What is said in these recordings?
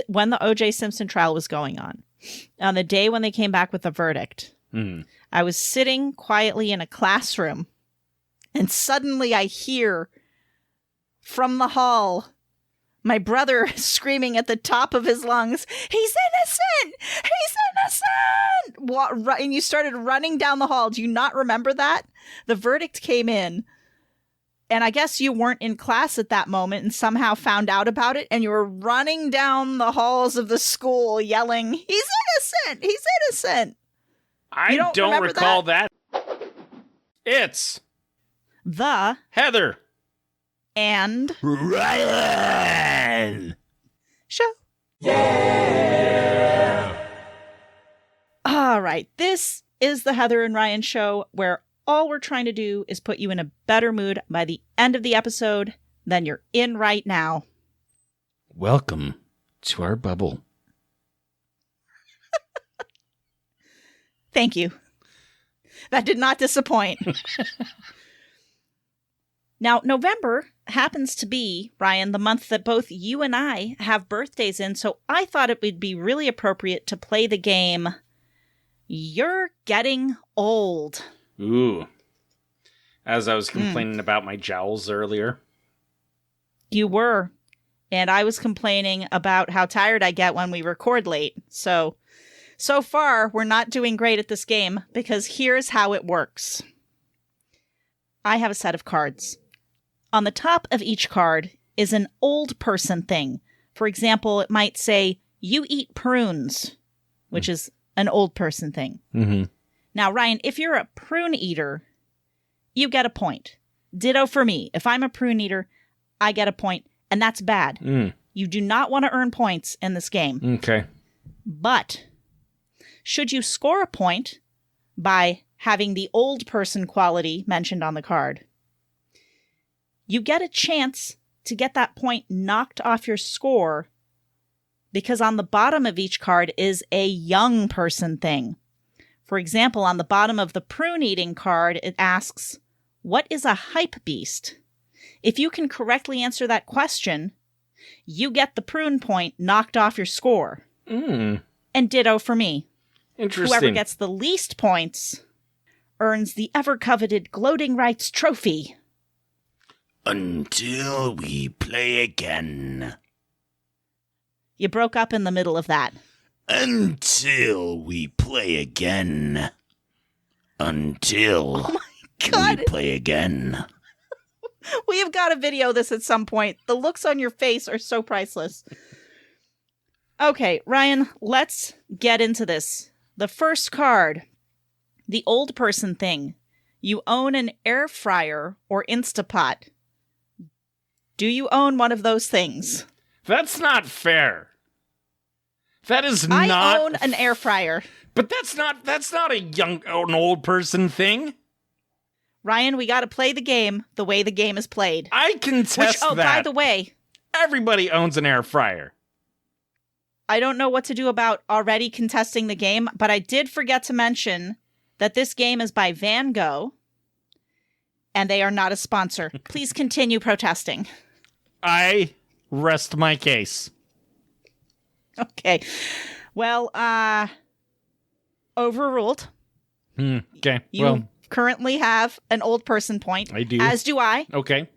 when the O.J. Simpson trial was going on the day when they came back with the verdict, I was sitting quietly in a classroom, and suddenly I hear from the hall my brother screaming at the top of his lungs, "He's innocent! He's innocent!" And you started running down the hall. Do you not remember that? The verdict came in, and I guess you weren't in class at that moment and somehow found out about it, and you were running down the halls of the school yelling, "He's innocent! He's innocent!" I don't recall that. It's the Heather and Ryan show. Yeah! All right, this is the Heather and Ryan show, where all we're trying to do is put you in a better mood by the end of the episode than you're in right now. Welcome to our bubble. Thank you. That did not disappoint. Now, November happens to be, Ryan, the month that both you and I have birthdays in, so I thought it would be really appropriate to play the game You're Getting Old. Ooh. As I was complaining about my jowls earlier. You were. And I was complaining about how tired I get when we record late. So far, we're not doing great at this game, because here's how it works. I have a set of cards. On the top of each card is an old person thing. For example, it might say, "You eat prunes," which is an old person thing. Mm-hmm. Now, Ryan, if you're a prune eater, you get a point. Ditto for me. If I'm a prune eater, I get a point, and that's bad. You do not want to earn points in this game. Okay. But should you score a point by having the old person quality mentioned on the card, you get a chance to get that point knocked off your score, because on the bottom of each card is a young person thing. For example, on the bottom of the prune eating card, it asks, "What is a hype beast?" If you can correctly answer that question, you get the prune point knocked off your score. And ditto for me. Interesting. Whoever gets the least points earns the ever-coveted Gloating Rights Trophy. Until we play again. You broke up in the middle of that. Until we play again. Until we play again. We have got to video this at some point. The looks on your face are so priceless. Okay, Ryan, let's get into this. The first card, the old person thing. You own an air fryer or Instapot. Do you own one of those things? That's not fair. That is I not. I own an air fryer. But that's not an old person thing. Ryan, we got to play the game the way the game is played. I contest that. By the way, everybody owns an air fryer. I don't know what to do about already contesting the game, but I did forget to mention that this game is by Vango, and they are not a sponsor. Please continue protesting. I rest my case. Okay. Well, overruled. Okay. You currently have an old person point. I do. As do I. Okay.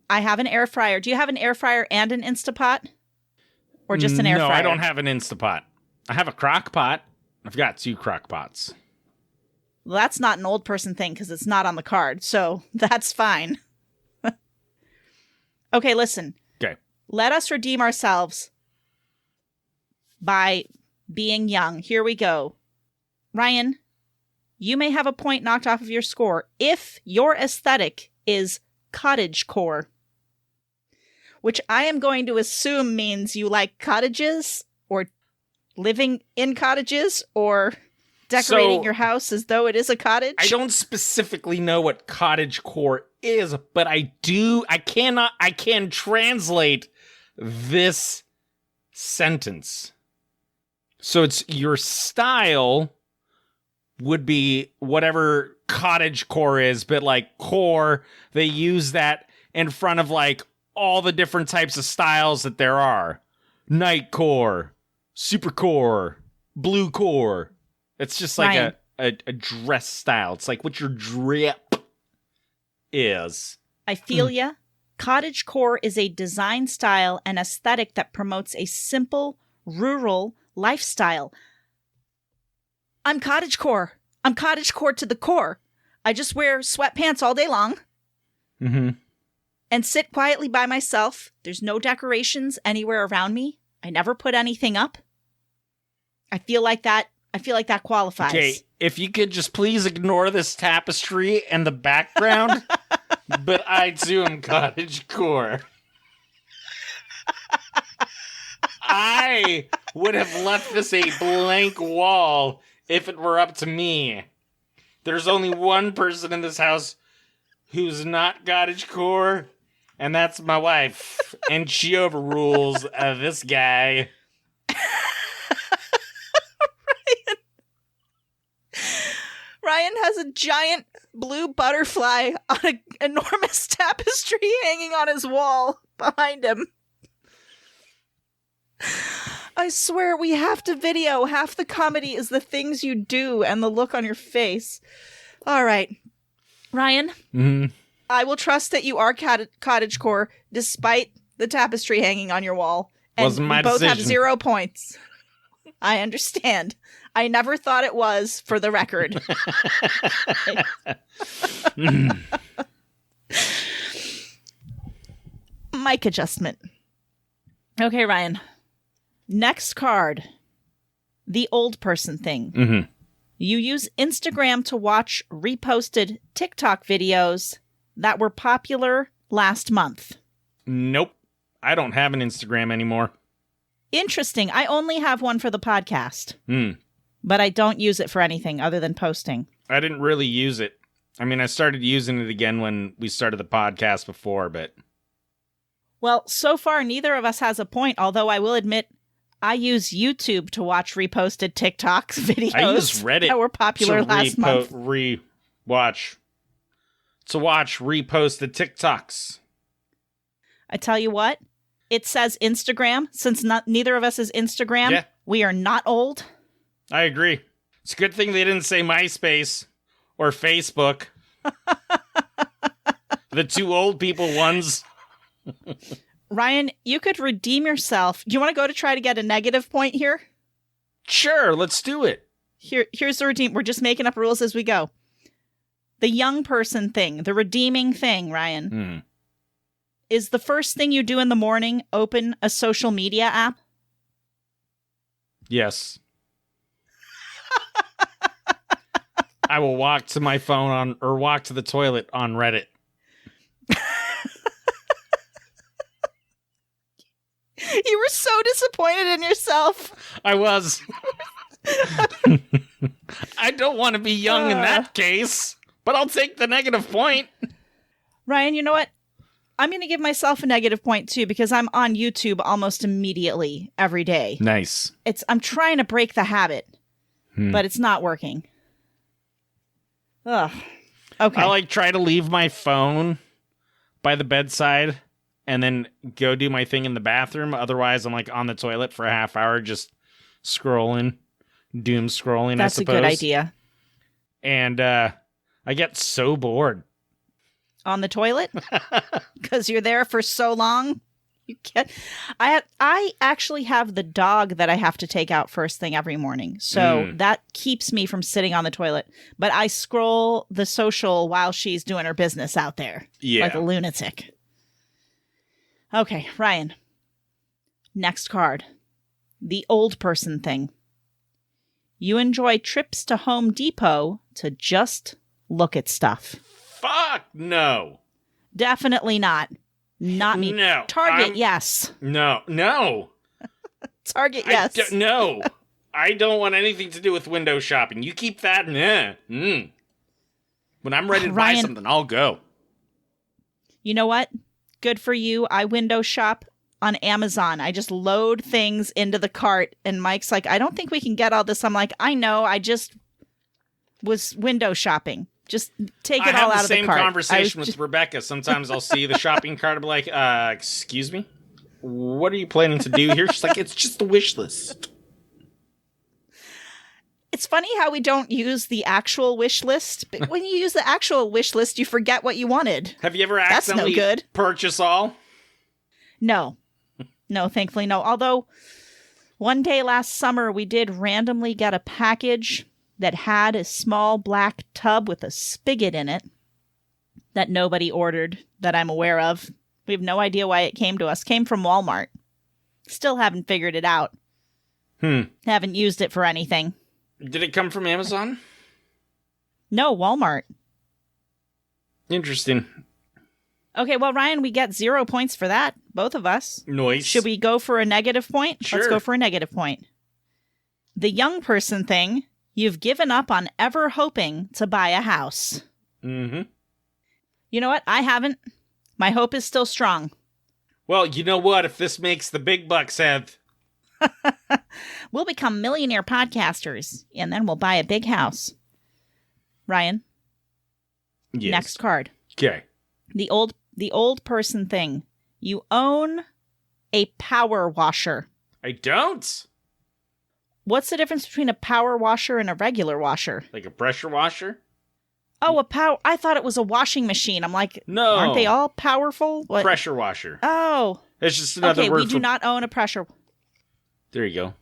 I have an air fryer. Do you have an air fryer and an Instapot? Or just an air fryer? No, I don't have an Instapot. I have a crock pot. I've got 2 crock pots. Well, that's not an old person thing because it's not on the card, so that's fine. Okay, listen. Okay. Let us redeem ourselves by being young. Here we go. Ryan, you may have a point knocked off of your score if your aesthetic is cottagecore, which I am going to assume means you like cottages or living in cottages or decorating your house as though it is a cottage. I don't specifically know what cottagecore is, but I can translate this sentence. So it's your style would be whatever cottagecore is, but like core, they use that in front of like all the different types of styles that there are. night core, super core, blue core. It's just like a dress style. It's like what your drip is. I feel ya. Cottagecore is a design style and aesthetic that promotes a simple, rural lifestyle. I'm cottagecore. I'm cottagecore to the core. I just wear sweatpants all day long. Mm-hmm. And sit quietly by myself. There's no decorations anywhere around me. I never put anything up. I feel like that qualifies. Okay, if you could just please ignore this tapestry and the background, but I too am cottagecore. I would have left this a blank wall if it were up to me. There's only one person in this house who's not cottagecore, and that's my wife. And she overrules this guy. Ryan has a giant blue butterfly on an enormous tapestry hanging on his wall behind him. I swear we have to video. Half the comedy is the things you do and the look on your face. All right. Ryan, I will trust that you are cottagecore despite the tapestry hanging on your wall. And Wasn't my we both decision. have 0 points. I understand. I never thought it was, for the record. Mic adjustment. Okay, Ryan. Next card. The old person thing. Mm-hmm. You use Instagram to watch reposted TikTok videos that were popular last month. Nope. I don't have an Instagram anymore. Interesting. I only have one for the podcast. Hmm. But I don't use it for anything other than posting. I didn't really use it. I mean, I started using it again when we started the podcast before, but... Well, so far, neither of us has a point, although I will admit I use YouTube to watch reposted TikToks videos I use Reddit that were popular last month. To watch reposted TikToks. I tell you what, it says Instagram. Since neither of us is Instagram, we are not old. I agree. It's a good thing they didn't say MySpace or Facebook. The two old people ones. Ryan, you could redeem yourself. Do you want to go to try to get a negative point here? Sure, let's do it. Here's the redeem. We're just making up rules as we go. The young person thing, the redeeming thing, Ryan, is the first thing you do in the morning open a social media app? Yes. I will walk to my phone or walk to the toilet on Reddit. You were so disappointed in yourself. I was. I don't want to be young in that case, but I'll take the negative point. Ryan, you know what? I'm going to give myself a negative point too because I'm on YouTube almost immediately every day. Nice. I'm trying to break the habit, but it's not working. Ugh. Okay. I try to leave my phone by the bedside and then go do my thing in the bathroom. Otherwise, I'm on the toilet for a half hour just scrolling, doom scrolling, That's I suppose. a good idea. And I get so bored. On the toilet? Because you're there for so long? You can't. I actually have the dog that I have to take out first thing every morning. So that keeps me from sitting on the toilet. But I scroll the social while she's doing her business out there. Yeah. Like a lunatic. Okay, Ryan. Next card. The old person thing. You enjoy trips to Home Depot to just look at stuff. Fuck no. Definitely not. Not me. No. Target, yes. No. Target, yes. No. I don't want anything to do with window shopping. You keep that. When I'm ready to buy something, I'll go. You know what? Good for you. I window shop on Amazon. I just load things into the cart, and Mike's like, I don't think we can get all this. I'm like, I know. I just was window shopping. Just take it all out of the cart. I have the same conversation with Rebecca. Sometimes I'll see the shopping cart and be like, excuse me? what are you planning to do here? She's like, it's just a wish list. It's funny how we don't use the actual wish list, but when you use the actual wish list, you forget what you wanted. Have you ever That's no accidentally good. purchase all? No. No, thankfully, no. Although, one day last summer, we did randomly get a package that had a small black tub with a spigot in it that nobody ordered that I'm aware of. We have no idea why it came to us. Came from Walmart. Still haven't figured it out. Haven't used it for anything. Did it come from Amazon? No, Walmart. Interesting. Okay, well, Ryan, we get 0 points for that. Both of us. Nice. Should we go for a negative point? Sure. Let's go for a negative point. The young person thing, you've given up on ever hoping to buy a house. Mm-hmm. You know what? I haven't. My hope is still strong. Well, you know what? If this makes the big bucks, Seth. We'll become millionaire podcasters, and then we'll buy a big house. Ryan, Yes. next card. Okay. The old person thing. You own a power washer. I don't. What's the difference between a power washer and a regular washer? Like a pressure washer? Oh, I thought it was a washing machine. I'm like, No. aren't they all powerful? What? Pressure washer. Oh. It's just another Okay, word we do not own a pressure. There you go.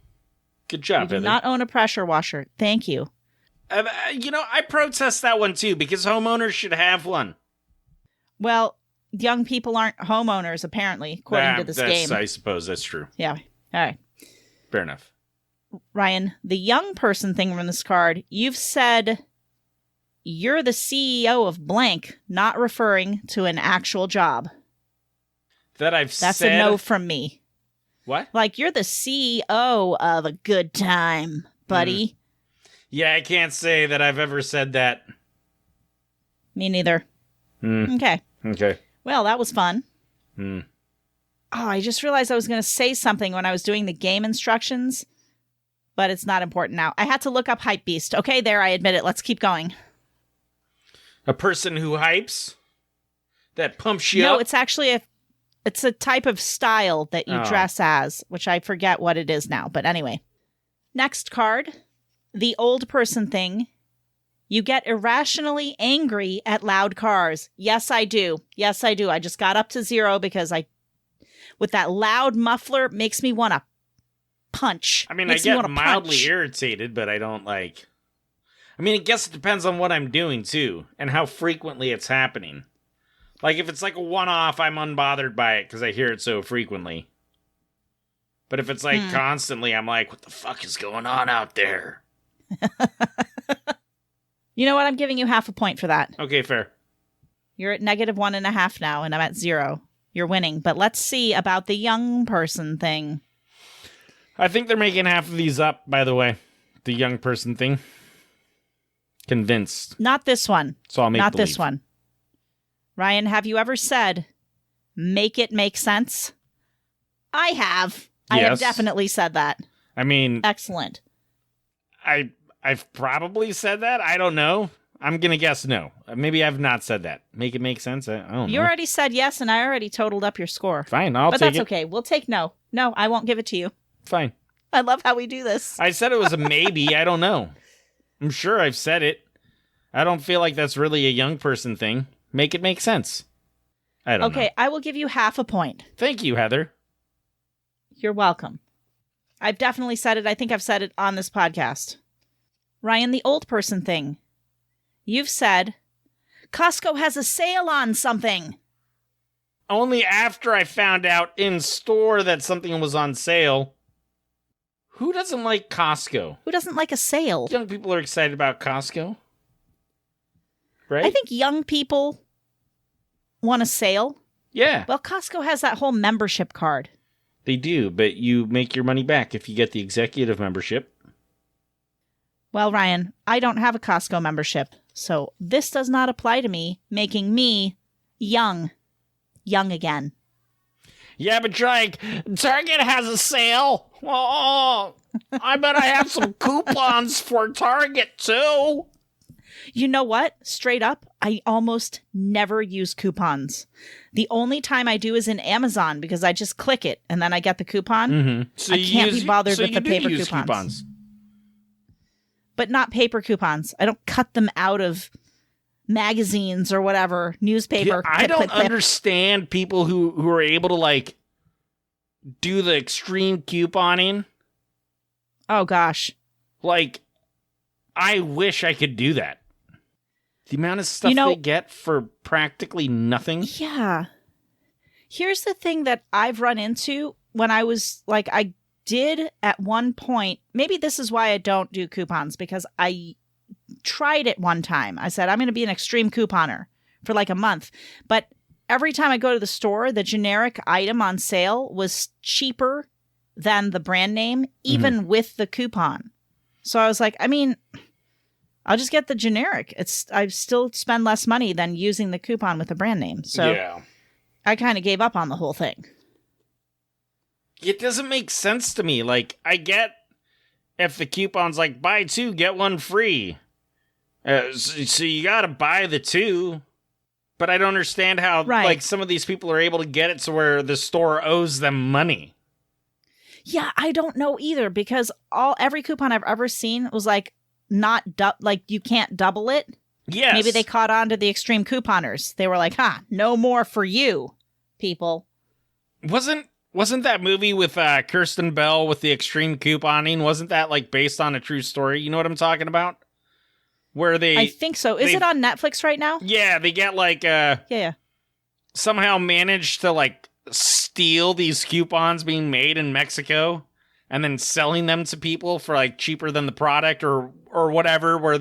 Good We job, do Heather. not own a pressure washer. Thank you. I protest that one too, because homeowners should have one. Well, young people aren't homeowners, apparently, according to this game. I suppose that's true. Yeah. All right. Fair enough. Ryan, the young person thing from this card, you've said you're the CEO of blank, not referring to an actual job. That's That's a no from me. What? Like, you're the CEO of a good time, buddy. Yeah, I can't say that I've ever said that. Me neither. Okay. Okay. Well, that was fun. Oh, I just realized I was going to say something when I was doing the game instructions, but it's not important now. I had to look up Hypebeast. Okay, there, I admit it. Let's keep going. A person who hypes? That pumps you No, up? it's actually it's a type of style that you dress as, which I forget what it is now. But anyway. Next card, the old person thing. You get irrationally angry at loud cars. Yes, I do. Yes, I do. I just got up to 0 because with that loud muffler, makes me want to punch. I mean, Makes I me get wanna mildly punch. irritated, but I don't like... I mean, I guess it depends on what I'm doing, too, and how frequently it's happening. Like, if it's like a one-off, I'm unbothered by it because I hear it so frequently. But if it's like constantly, I'm like, what the fuck is going on out there? You know what? I'm giving you half a point for that. Okay, fair. You're at -1.5 now, and I'm at 0. You're winning. But let's see about the young person thing. I think they're making half of these up, by the way. The young person thing. Convinced. Not this one. So I'll make Not believe. this one. Ryan, have you ever said, make it make sense? I have. I have Yes. definitely said that. I mean, Excellent. I've probably said that. I don't know. I'm going to guess no. Maybe I've not said that. Make it make sense? I don't You know. already said yes, and I already totaled up your score. Fine, I'll But take that's it. okay. We'll take no. No, I won't give it to you. Fine. I love how we do this. I said it was a maybe. I don't know. I'm sure I've said it. I don't feel like that's really a young person thing. Make it make sense. I don't know. Okay, I will give you half a point. Thank you, Heather. You're welcome. I've definitely said it. I think I've said it on this podcast. Ryan, the old person thing. You've said, Costco has a sale on something. Only after I found out in store that something was on sale. Who doesn't like Costco? Who doesn't like a sale? Young people are excited about Costco. Right? I think young people want a sale. Yeah, Well, Costco has that whole membership card. they do, but you make your money back if you get the executive membership. Well, Ryan, I don't have a Costco membership, so this does not apply to me, making me young. Young again. Yeah, but you're like, Target has a sale. Oh, I bet I have some coupons for Target too. You know what? Straight up, I almost never use coupons. The only time I do is in Amazon because I just click it and then I get the coupon. Mm-hmm. So I can't be bothered with the paper coupons. But not paper coupons. I don't cut them out of magazines or whatever, newspaper. Yeah, I don't understand people who are able to, like, do the extreme couponing. Oh, gosh. Like, I wish I could do that. The amount of stuff they get for practically nothing. Yeah. Here's the thing that I've run into when I was, like, I did at one point, maybe this is why I don't do coupons, because I tried it one time. I said, I'm going to be an extreme couponer for like a month. But every time I go to the store, the generic item on sale was cheaper than the brand name, even with the coupon. So I was like, I mean, I'll just get the generic. I still spend less money than using the coupon with the brand name. So yeah. I kind of gave up on the whole thing. It doesn't make sense to me. Like, I get if the coupon's like, buy 2, get 1 free. So you gotta buy the 2. But I don't understand how, like, some of these people are able to get it to where the store owes them money. Yeah, I don't know either, because every coupon I've ever seen was like, like, you can't double it. Yes. Maybe they caught on to the extreme couponers. They were like, no more for you, people. Wasn't that movie with Kirsten Bell with the extreme couponing? Wasn't that, like, based on a true story? You know what I'm talking about? Where I think so. Is it on Netflix right now? Yeah, they get, like, yeah. Somehow managed to, like, steal these coupons being made in Mexico and then selling them to people for, like, cheaper than the product or whatever, where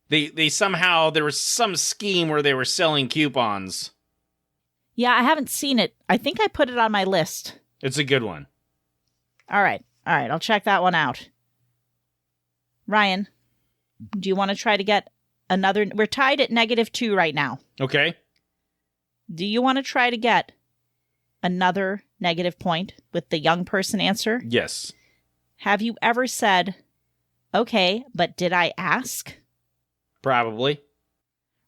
they somehow, there was some scheme where they were selling coupons. Yeah, I haven't seen it. I think I put it on my list. It's a good one. All right. I'll check that one out. Ryan, do you want to try to get another? We're tied at -2 right now. Okay. Do you want to try to get another negative point with the young person answer? Yes. Have you ever said, okay, but did I ask? Probably.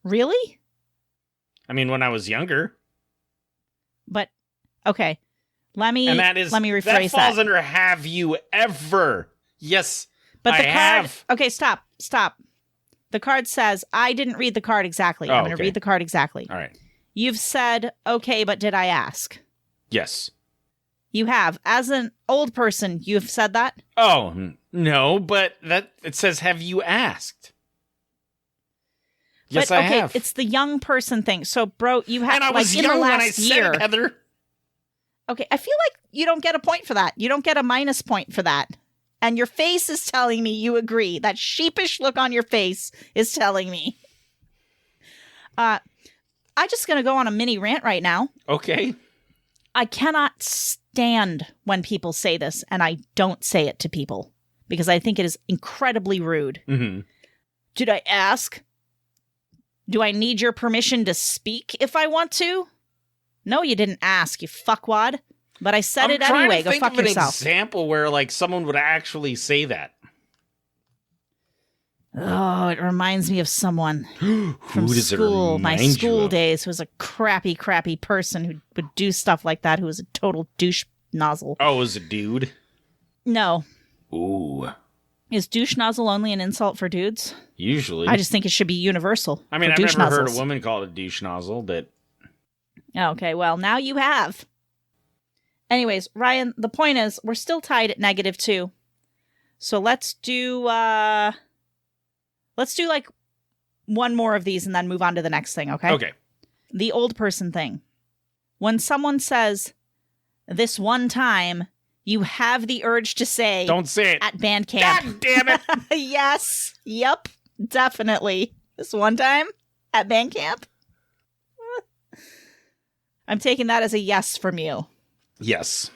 Really? I mean, when I was younger. But, okay. Let me rephrase that. That falls under have you ever. Yes, but the I card, have. Okay, stop. The card says, I didn't read the card exactly. I'm going to read the card exactly. All right. You've said, okay, but did I ask? Yes. You have. As an old person, you've said that? Oh, no, but it says, have you asked? Yes, I have. It's the young person thing. So, bro, you have, and I was young when I said it, Heather. Okay, I feel like you don't get a point for that. You don't get a minus point for that. And your face is telling me you agree. That sheepish look on your face is telling me. I'm just going to go on a mini rant right now. Okay. I cannot stand when people say this, and I don't say it to people because I think it is incredibly rude. Mm-hmm. Did I ask? Do I need your permission to speak if I want to? No, you didn't ask, you fuckwad. But I said it anyway. Go fuck yourself. I'm trying to think of an example where, like, someone would actually say that. Oh, it reminds me of someone from does school, my school of? days, who was a crappy person who would do stuff like that, who was a total douche nozzle. Oh, it was a dude? No. Ooh. Is douche nozzle only an insult for dudes? Usually. I just think it should be universal. I mean, I've never heard a woman call it a douche nozzle, but... Okay, well, now you have. Anyways, Ryan, the point is, we're still tied at -2. So let's do like one more of these and then move on to the next thing, okay? Okay. The old person thing. When someone says, this one time, you have the urge to say... Don't say it. At band camp. God damn it. Yes. Yep. Definitely. This one time at band camp. I'm taking that as a yes from you. Yes.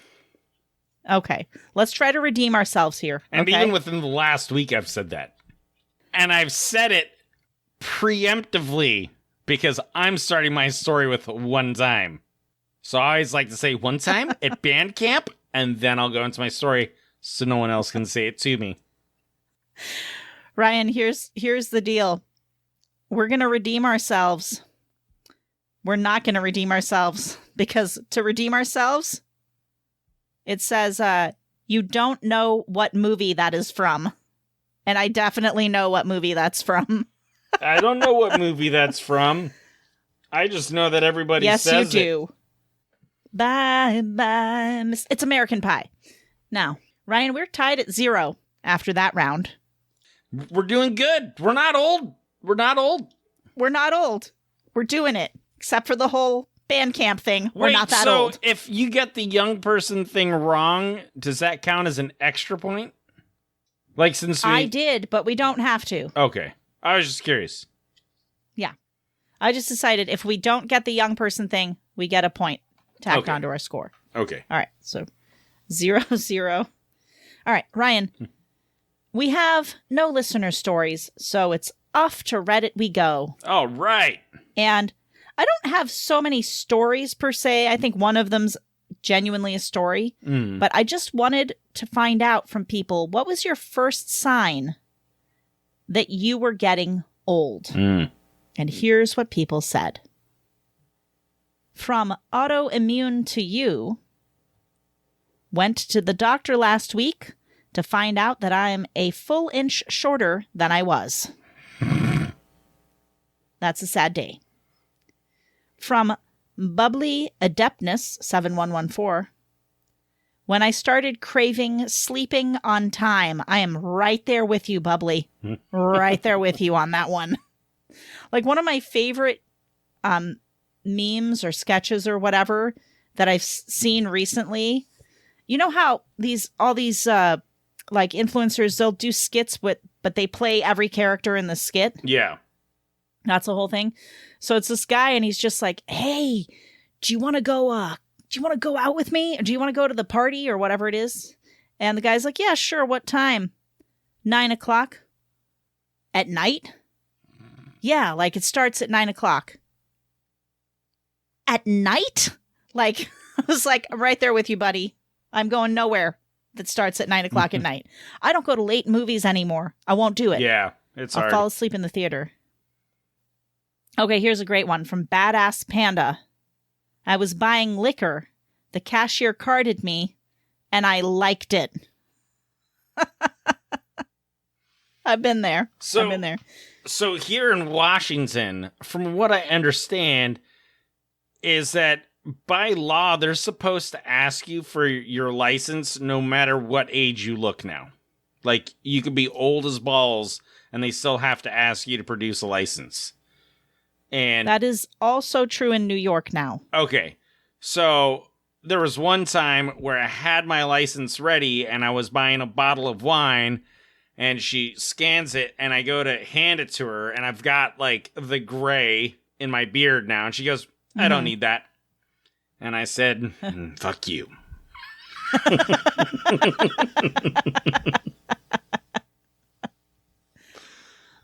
Okay. Let's try to redeem ourselves here. And even within the last week, I've said that. And I've said it preemptively because I'm starting my story with one time. So I always like to say one time at band camp, and then I'll go into my story so no one else can say it to me. Ryan, here's the deal. we're going to redeem ourselves. We're not going to redeem ourselves because to redeem ourselves, it says, you don't know what movie that is from. And I definitely know what movie that's from. I don't know what movie that's from. I just know that everybody says it. Yes, you do. Bye, bye. It's American Pie. Now, Ryan, we're tied at 0 after that round. We're doing good. We're not old. We're not old. We're not old. We're doing it. Except for the whole band camp thing. We're not that old. So if you get the young person thing wrong, does that count as an extra point? Like since I did, but we don't have to. Okay. I was just curious. Yeah. I just decided if we don't get the young person thing, we get a point tacked onto our score. Okay. All right. So 0-0. All right, Ryan. We have no listener stories, so it's off to Reddit we go. All right. And I don't have so many stories per se. I think one of them's genuinely a story. But I just wanted to find out from people, what was your first sign that you were getting old? And here's what people said. From autoimmune to you, went to the doctor last week to find out that I am a full inch shorter than I was. That's a sad day. From Bubbly Adeptness 7114. When I started craving sleeping on time, I am right there with you, Bubbly. Right there with you on that one. Like one of my favorite memes or sketches or whatever that I've seen recently. You know how all these like influencers, they'll do skits but they play every character in the skit? Yeah. That's the whole thing. So it's this guy and he's just like, hey, do you want to go out with me? Or do you want to go to the party or whatever it is? And the guy's like, yeah, sure. What time? 9:00 at night? Yeah. Like it starts at 9:00 at night. Like I was like, I'm right there with you, buddy. I'm going nowhere that starts at 9:00 at night. I don't go to late movies anymore. I won't do it. Yeah. I'll hard. Fall asleep in the theater. Okay, here's a great one from Badass Panda. I was buying liquor. The cashier carded me, and I liked it. I've been there. So here in Washington, from what I understand, is that by law, they're supposed to ask you for your license no matter what age you look now. Like, you could be old as balls, and they still have to ask you to produce a license. And that is also true in New York now. Okay. So there was one time where I had my license ready and I was buying a bottle of wine and she scans it and I go to hand it to her and I've got like the gray in my beard now. And she goes, I don't need that. And I said, fuck you.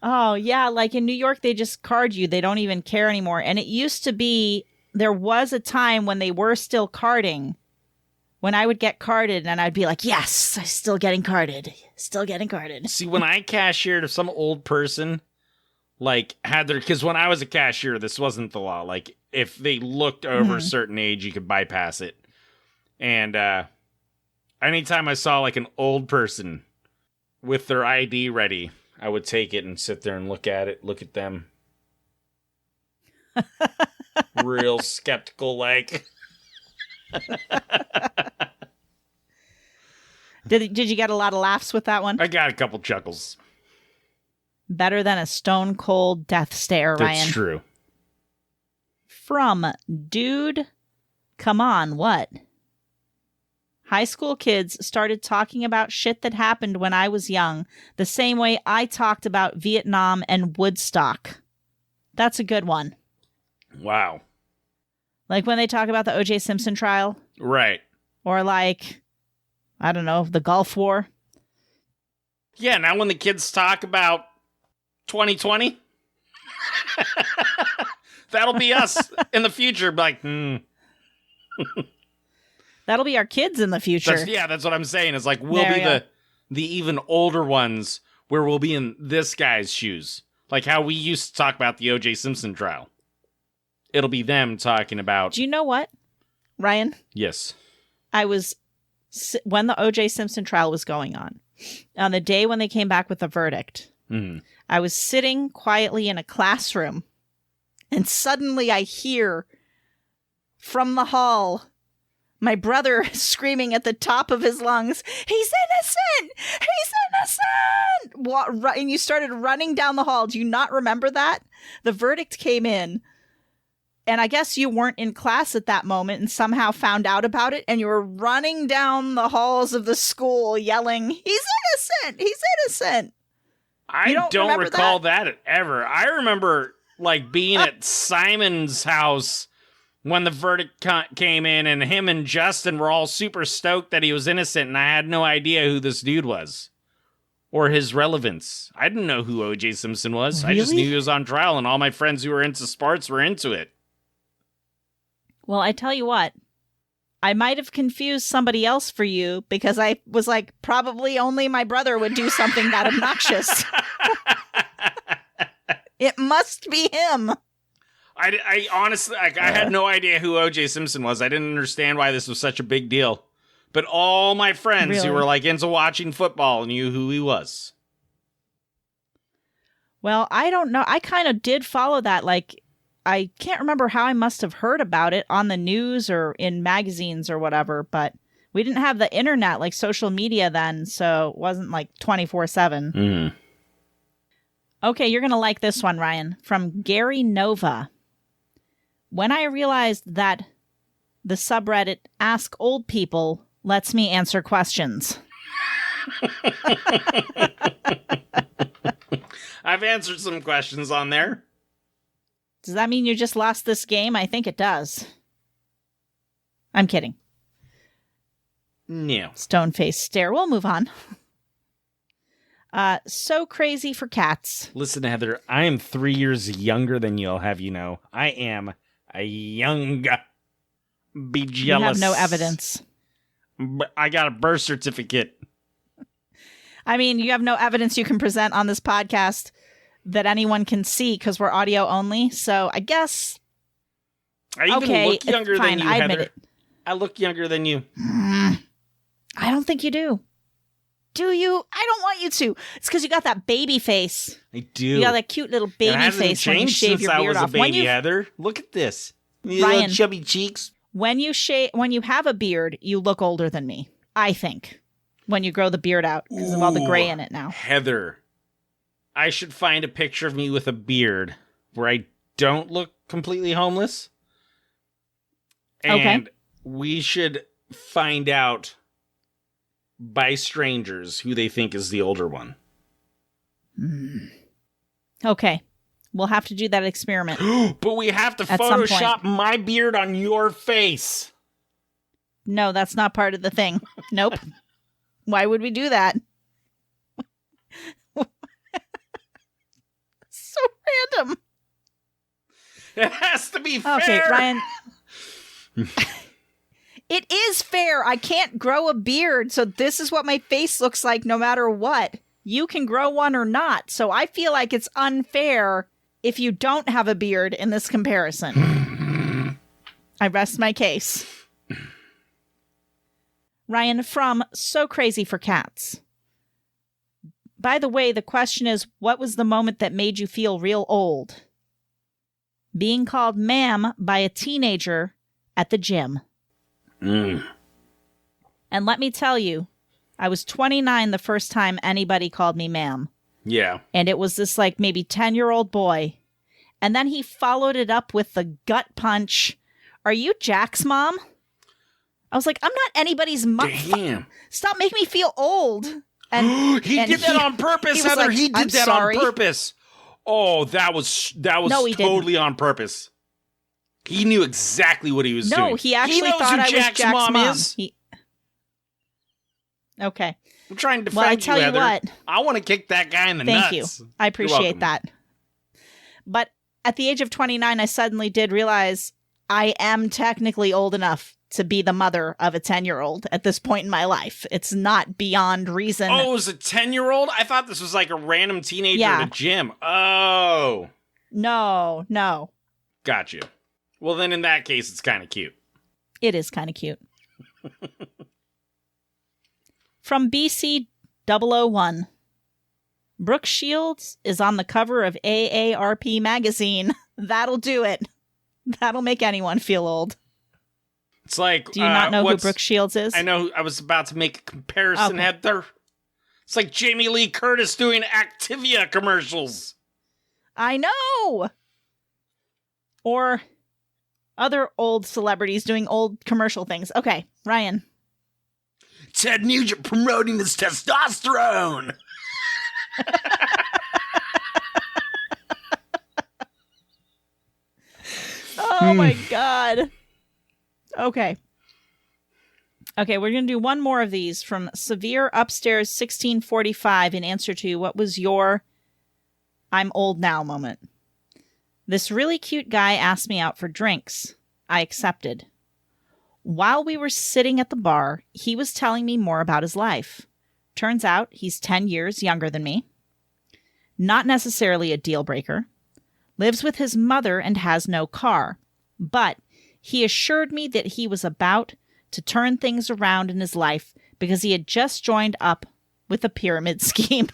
Oh, yeah. Like in New York, they just card you. They don't even care anymore. And it used to be, there was a time when they were still carding. When I would get carded and I'd be like, yes, I'm still getting carded. Still getting carded. See, when I cashiered, if some old person like had their, because when I was a cashier, this wasn't the law. Like if they looked over a certain age, you could bypass it. And anytime I saw like an old person with their ID ready, I would take it and sit there and look at it, look at them. Real skeptical, like. Did you get a lot of laughs with that one? I got a couple chuckles. Better than a stone cold death stare, Ryan. That's true. From Dude, come on, what? High school kids started talking about shit that happened when I was young, the same way I talked about Vietnam and Woodstock. That's a good one. Wow. Like when they talk about the O.J. Simpson trial? Right. Or like, I don't know, the Gulf War? Yeah, now when the kids talk about 2020, that'll be us in the future. Like, That'll be our kids in the future. That's what I'm saying. It's like we'll be the even older ones where we'll be in this guy's shoes. Like how we used to talk about the O.J. Simpson trial. It'll be them talking about... Do you know what, Ryan? Yes. When the O.J. Simpson trial was going on the day when they came back with the verdict, I was sitting quietly in a classroom, and suddenly I hear from the hall my brother screaming at the top of his lungs, "He's innocent! He's innocent!" And you started running down the hall. Do you not remember that? The verdict came in. And I guess you weren't in class at that moment and somehow found out about it. And you were running down the halls of the school yelling, "He's innocent! He's innocent!" I don't recall that ever. I remember being at Simon's house when the verdict came in, and him and Justin were all super stoked that he was innocent, and I had no idea who this dude was or his relevance. I didn't know who O.J. Simpson was. Really? I just knew he was on trial, and all my friends who were into sports were into it. Well, I tell you what, I might have confused somebody else for you because I was like, probably only my brother would do something that obnoxious. It must be him. I honestly, I had no idea who O.J. Simpson was. I didn't understand why this was such a big deal. But all my friends who were into watching football knew who he was. Well, I don't know. I kind of did follow that. I can't remember how I must have heard about it on the news or in magazines or whatever, but we didn't have the internet like social media then, so it wasn't 24/7. Okay, you're going to like this one, Ryan, from Gary Nova. When I realized that the subreddit Ask Old People lets me answer questions. I've answered some questions on there. Does that mean you just lost this game? I think it does. I'm kidding. No. Stone-faced stare. We'll move on. So crazy for cats. Listen, Heather, I am 3 years younger than you, I'll have you know. I am a young. Be jealous. You have no evidence. But I got a birth certificate. I mean, you have no evidence you can present on this podcast that anyone can see because we're audio only. So I guess. I even look younger than you, I Heather. admit it. I look younger than you. I don't think you do. Do you? I don't want you to. It's because you got that baby face. I do. You got that cute little baby face when you shave your beard off. I was a baby, Heather. Look at this. Ryan, little chubby cheeks. When you have a beard, you look older than me. I think. When you grow the beard out because of all the gray in it now. Heather, I should find a picture of me with a beard where I don't look completely homeless. And we should find out by strangers who they think is the older one. Okay. We'll have to do that experiment. But we have to Photoshop my beard on your face. No, that's not part of the thing. Nope. Why would we do that? So random. It has to be fair. Okay, Ryan. It is fair. I can't grow a beard, so this is what my face looks like no matter what. You can grow one or not, so I feel like it's unfair if you don't have a beard in this comparison. I rest my case. Ryan from So Crazy for Cats. By the way, the question is, what was the moment that made you feel real old? Being called ma'am by a teenager at the gym. And let me tell you, I was 29 the first time anybody called me ma'am. Yeah. And it was this maybe 10-year-old boy. And then he followed it up with the gut punch. "Are you Jack's mom?" I was like, I'm not anybody's mom. Damn. Stop making me feel old. And he did that on purpose, Heather. He did that on purpose. Oh, that was totally on purpose. He knew exactly what he was doing. No, he actually thought I was Jack's mom. Okay. I'm trying to defend I tell you Heather. What? I want to kick that guy in the nuts. Thank you. I appreciate that. But at the age of 29, I suddenly did realize I am technically old enough to be the mother of a 10-year-old at this point in my life. It's not beyond reason. Oh, it was a 10-year-old? I thought this was like a random teenager at a gym. Oh. No. Got you. Well, then in that case, it's kind of cute. It is kind of cute. From BC001. Brooke Shields is on the cover of AARP magazine. That'll do it. That'll make anyone feel old. It's like... Do you not know who Brooke Shields is? I know. I was about to make a comparison, Heather. It's like Jamie Lee Curtis doing Activia commercials. I know! Or other old celebrities doing old commercial things. Okay, Ryan. Ted Nugent promoting his testosterone. Oh my God. Okay, we're going to do one more of these from Severe Upstairs 1645 in answer to what was your I'm old now moment. This really cute guy asked me out for drinks. I accepted. While we were sitting at the bar, he was telling me more about his life. Turns out he's 10 years younger than me. Not necessarily a deal breaker. Lives with his mother and has no car. But he assured me that he was about to turn things around in his life because he had just joined up with a pyramid scheme.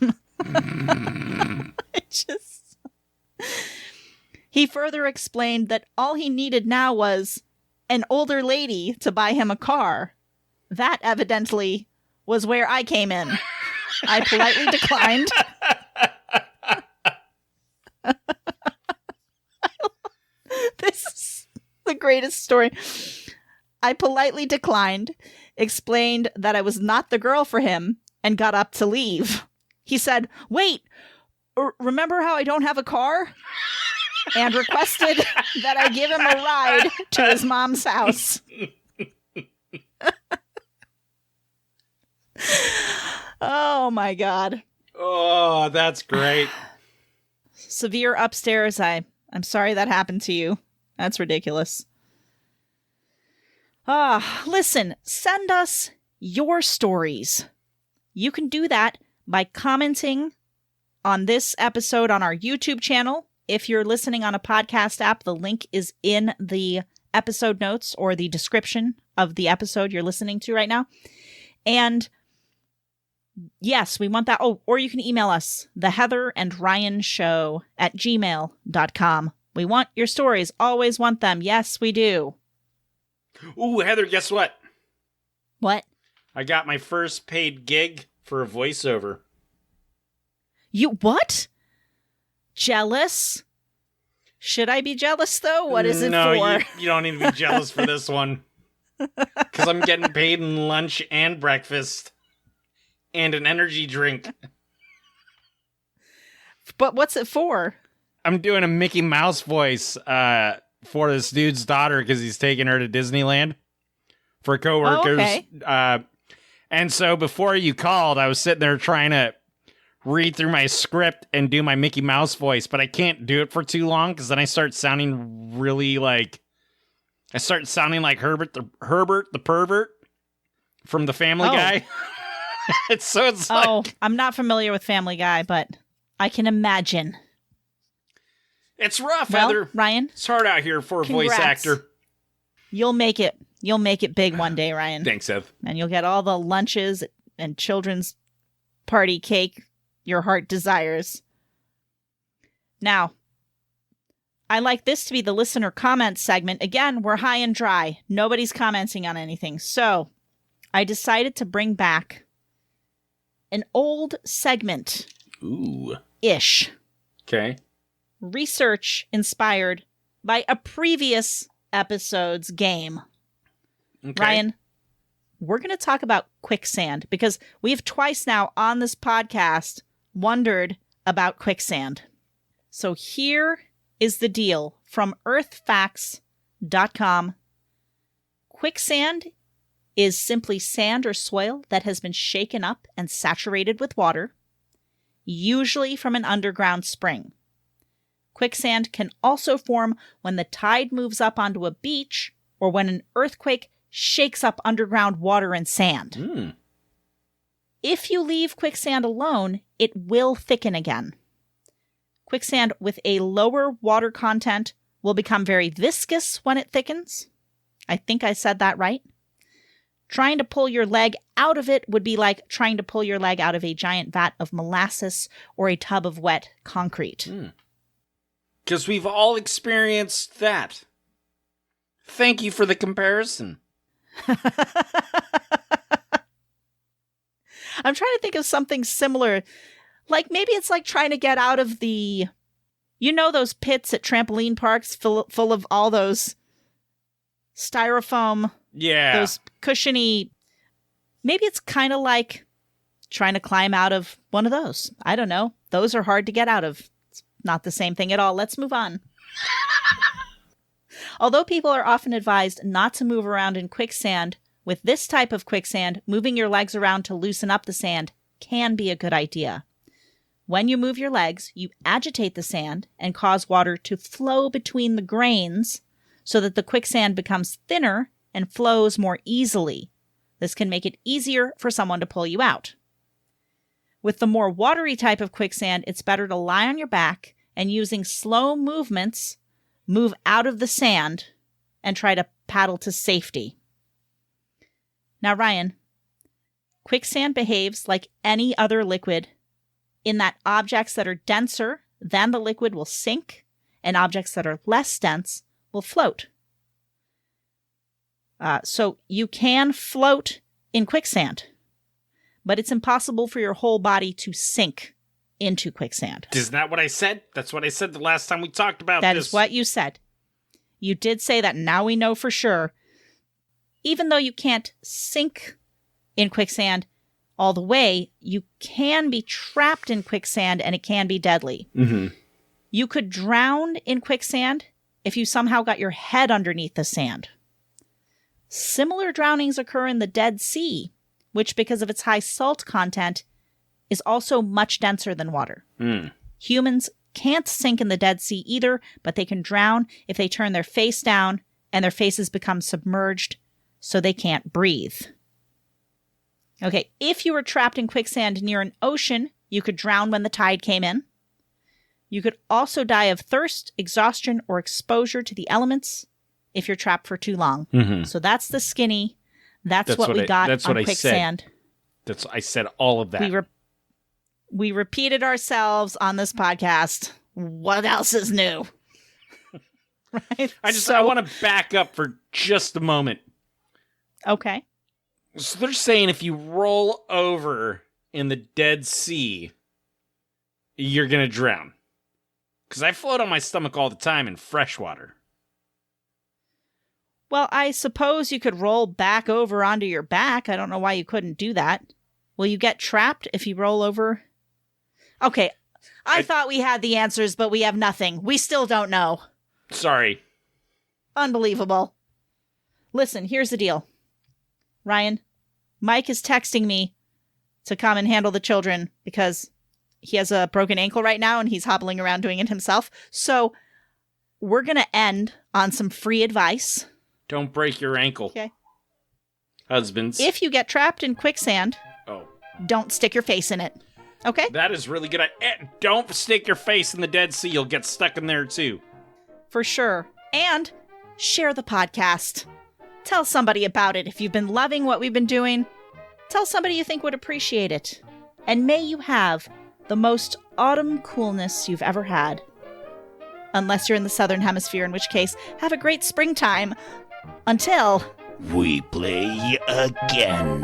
He further explained that all he needed now was an older lady to buy him a car. That evidently was where I came in. I politely declined. This is the greatest story. I politely declined, explained that I was not the girl for him, and got up to leave. He said, "Wait, remember how I don't have a car?" And requested that I give him a ride to his mom's house. Oh my God. Oh, that's great. Severe Upstairs, I'm sorry that happened to you. That's ridiculous. Listen, send us your stories. You can do that by commenting on this episode on our YouTube channel. If you're listening on a podcast app, the link is in the episode notes or the description of the episode you're listening to right now. And yes, we want that. Oh, or you can email us, theheatherandryanshow@gmail.com. We want your stories. Always want them. Yes, we do. Ooh, Heather, guess what? What? I got my first paid gig for a voiceover. You what? Jealous? Should I be jealous, though? What is it for? No, you don't need to be jealous for this one. Because I'm getting paid in lunch and breakfast. And an energy drink. But what's it for? I'm doing a Mickey Mouse voice for this dude's daughter because he's taking her to Disneyland for coworkers. Oh, okay. And so before you called, I was sitting there trying to read through my script and do my Mickey Mouse voice, but I can't do it for too long because then I start sounding really like... I start sounding like Herbert the pervert from the Family Guy. It's like... I'm not familiar with Family Guy, but I can imagine. It's rough, Heather. Ryan, it's hard out here for a voice actor. You'll make it. You'll make it big one day, Ryan. Thanks, Ev. And you'll get all the lunches and children's party cake your heart desires. Now, I like this to be the listener comments segment. Again, we're high and dry. Nobody's commenting on anything. So I decided to bring back an old segment. Ooh. Ish. Okay. Research inspired by a previous episode's game. Okay. Ryan, we're going to talk about quicksand because we've twice now on this podcast wondered about quicksand. So here is the deal from earthfacts.com. Quicksand is simply sand or soil that has been shaken up and saturated with water, usually from an underground spring. Quicksand can also form when the tide moves up onto a beach or when an earthquake shakes up underground water and sand. If you leave quicksand alone, it will thicken again. Quicksand with a lower water content will become very viscous when it thickens. I think I said that right. Trying to pull your leg out of it would be like trying to pull your leg out of a giant vat of molasses or a tub of wet concrete. Because we've all experienced that. Thank you for the comparison. I'm trying to think of something similar. Like maybe it's like trying to get out of the, those pits at trampoline parks full of all those styrofoam, those cushiony. Maybe it's kind of like trying to climb out of one of those. I don't know. Those are hard to get out of. It's not the same thing at all. Let's move on. Although people are often advised not to move around in quicksand, with this type of quicksand, moving your legs around to loosen up the sand can be a good idea. When you move your legs, you agitate the sand and cause water to flow between the grains so that the quicksand becomes thinner and flows more easily. This can make it easier for someone to pull you out. With the more watery type of quicksand, it's better to lie on your back and using slow movements, move out of the sand and try to paddle to safety. Now, Ryan, quicksand behaves like any other liquid in that objects that are denser than the liquid will sink and objects that are less dense will float. So you can float in quicksand, but it's impossible for your whole body to sink into quicksand. Isn't that what I said? That's what I said the last time we talked about this. That is what you said. You did say that. Now we know for sure. Even though you can't sink in quicksand all the way, you can be trapped in quicksand and it can be deadly. You could drown in quicksand if you somehow got your head underneath the sand. Similar drownings occur in the Dead Sea, which, because of its high salt content, is also much denser than water. Humans can't sink in the Dead Sea either, but they can drown if they turn their face down and their faces become submerged so they can't breathe. Okay, if you were trapped in quicksand near an ocean, you could drown when the tide came in. You could also die of thirst, exhaustion, or exposure to the elements if you're trapped for too long. So that's the skinny. That's what we got on quicksand. I said all of that. We repeated ourselves on this podcast. What else is new? Right? I want to back up for just a moment. Okay. So they're saying if you roll over in the Dead Sea, you're going to drown. Because I float on my stomach all the time in fresh water. Well, I suppose you could roll back over onto your back. I don't know why you couldn't do that. Will you get trapped if you roll over? Okay, I thought we had the answers, but we have nothing. We still don't know. Sorry. Unbelievable. Listen, here's the deal. Ryan, Mike is texting me to come and handle the children because he has a broken ankle right now and he's hobbling around doing it himself. So we're going to end on some free advice. Don't break your ankle. Okay. Husbands. If you get trapped in quicksand, don't stick your face in it. Okay? That is really good. Don't stick your face in the Dead Sea. You'll get stuck in there too. For sure. And share the podcast. Tell somebody about it. If you've been loving what we've been doing, tell somebody you think would appreciate it. And may you have the most autumn coolness you've ever had. Unless you're in the southern hemisphere, in which case, have a great springtime. Until we play again.